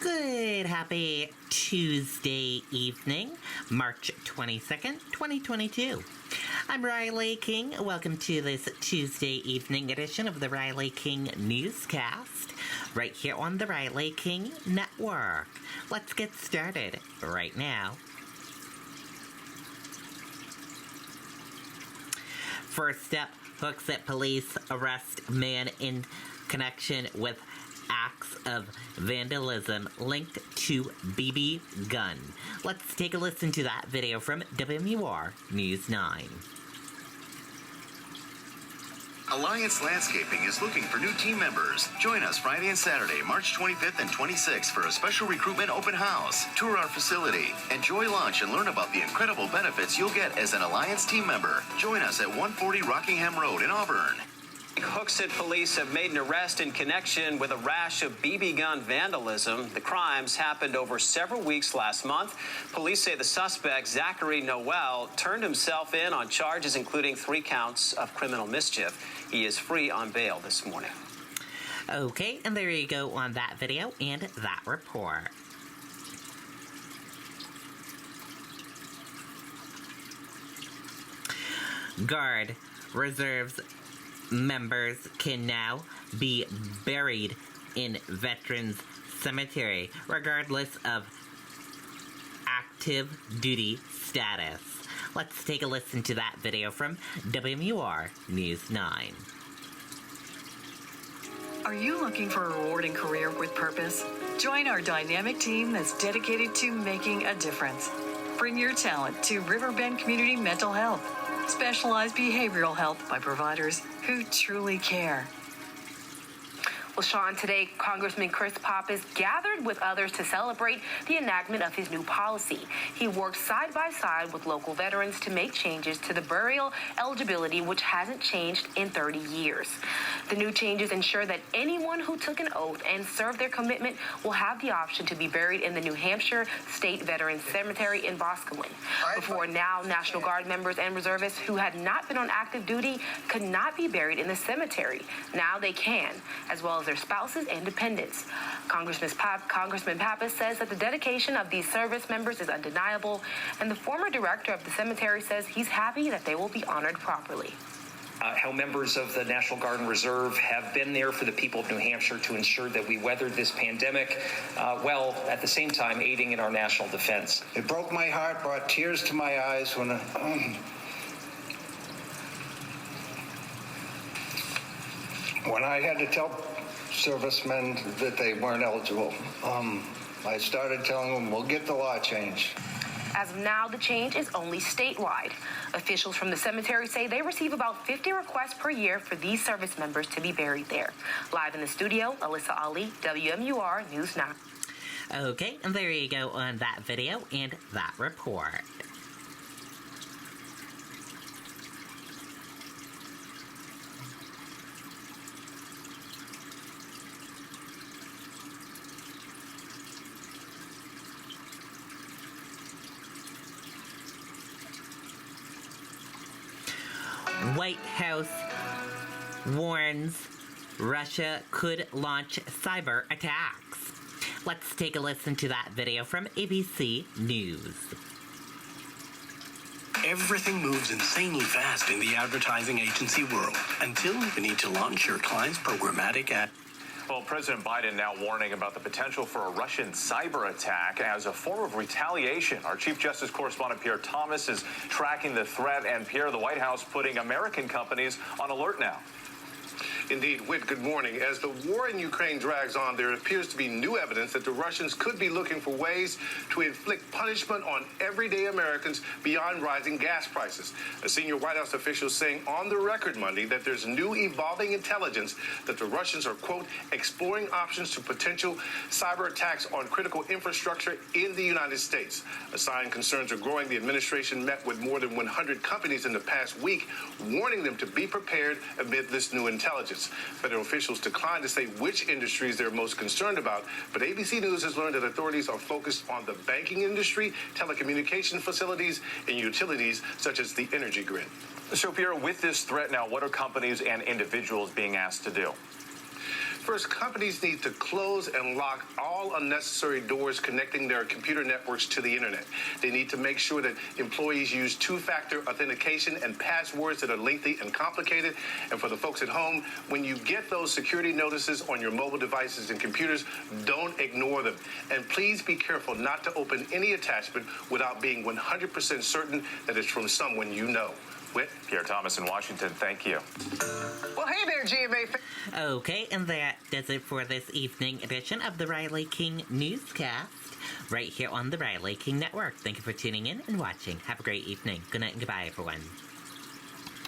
Good, happy Tuesday evening, March 22nd, 2022. I'm Riley King. Welcome to this Tuesday evening edition of the Riley King Newscast, right here on the Riley King Network. Let's get started right now. First up, Hooksett police arrest man in connection with acts of vandalism linked to BB gun. Let's take a listen to that video from WMUR News 9. Alliance Landscaping is looking for new team members. Join us Friday and Saturday, March 25th and 26th for a special recruitment open house. Tour our facility, enjoy lunch, and learn about the incredible benefits you'll get as an Alliance team member. Join us at 140 Rockingham Road in Auburn. Hooksett police have made an arrest in connection with a rash of BB gun vandalism. The crimes happened over several weeks last month. Police say the suspect, Zachary Noel, turned himself in on charges including 3 counts of criminal mischief. He is free on bail this morning. Okay, and there you go on that video and that report. Guard Reserves members can now be buried in Veterans Cemetery, regardless of active duty status. Let's take a listen to that video from WMUR News 9. Are you looking for a rewarding career with purpose? Join our dynamic team that's dedicated to making a difference. Bring your talent to Riverbend Community Mental Health. Specialized behavioral health by providers who truly care. Well, Sean, today, Congressman Chris Pappas gathered with others to celebrate the enactment of his new policy. He worked side by side with local veterans to make changes to the burial eligibility, which hasn't changed in 30 years. The new changes ensure that anyone who took an oath and served their commitment will have the option to be buried in the New Hampshire State Veterans Cemetery in Boscawen. Before now, National Guard members and reservists who had not been on active duty could not be buried in the cemetery. Now they can, as well as their spouses and dependents. Congressman Pappas says that the dedication of these service members is undeniable, and the former director of the cemetery says he's happy that they will be honored properly. How members of the National Guard and Reserve have been there for the people of New Hampshire to ensure that we weathered this pandemic well, at the same time aiding in our national defense. It broke my heart, brought tears to my eyes when I had to tell servicemen that they weren't eligible. I started telling them, we'll get the law changed. As of now, the change is only statewide. Officials from the cemetery say they receive about 50 requests per year for these service members to be buried there. Live in the studio, Alyssa Ali, WMUR News 9. Okay, and there you go on that video and that report. White House warns Russia could launch cyber attacks. Let's take a listen to that video from ABC News. Everything moves insanely fast in the advertising agency world until you need to launch your client's programmatic ad. Well, President Biden now warning about the potential for a Russian cyber attack as a form of retaliation. Our Chief Justice correspondent Pierre Thomas is tracking the threat, and Pierre, the White House putting American companies on alert now. Indeed, Whit, good morning. As the war in Ukraine drags on, there appears to be new evidence that the Russians could be looking for ways to inflict punishment on everyday Americans beyond rising gas prices. A senior White House official saying on the record Monday that there's new evolving intelligence that the Russians are, quote, exploring options to potential cyber attacks on critical infrastructure in the United States. A sign concerns are growing. The administration met with more than 100 companies in the past week, warning them to be prepared amid this new intelligence. Federal officials declined to say which industries they're most concerned about, but ABC News has learned that authorities are focused on the banking industry, telecommunication facilities, and utilities such as the energy grid. So, Pierre, with this threat now, what are companies and individuals being asked to do? First, companies need to close and lock all unnecessary doors connecting their computer networks to the internet. They need to make sure that employees use two-factor authentication and passwords that are lengthy and complicated. And for the folks at home, when you get those security notices on your mobile devices and computers, don't ignore them. And please be careful not to open any attachment without being 100% certain that it's from someone you know. Whit? Pierre Thomas in Washington, thank you. Well, hey there, GMA fans. Okay, and that does it for this evening edition of the Riley King Newscast, right here on the Riley King Network. Thank you for tuning in and watching. Have a great evening. Good night and goodbye, everyone.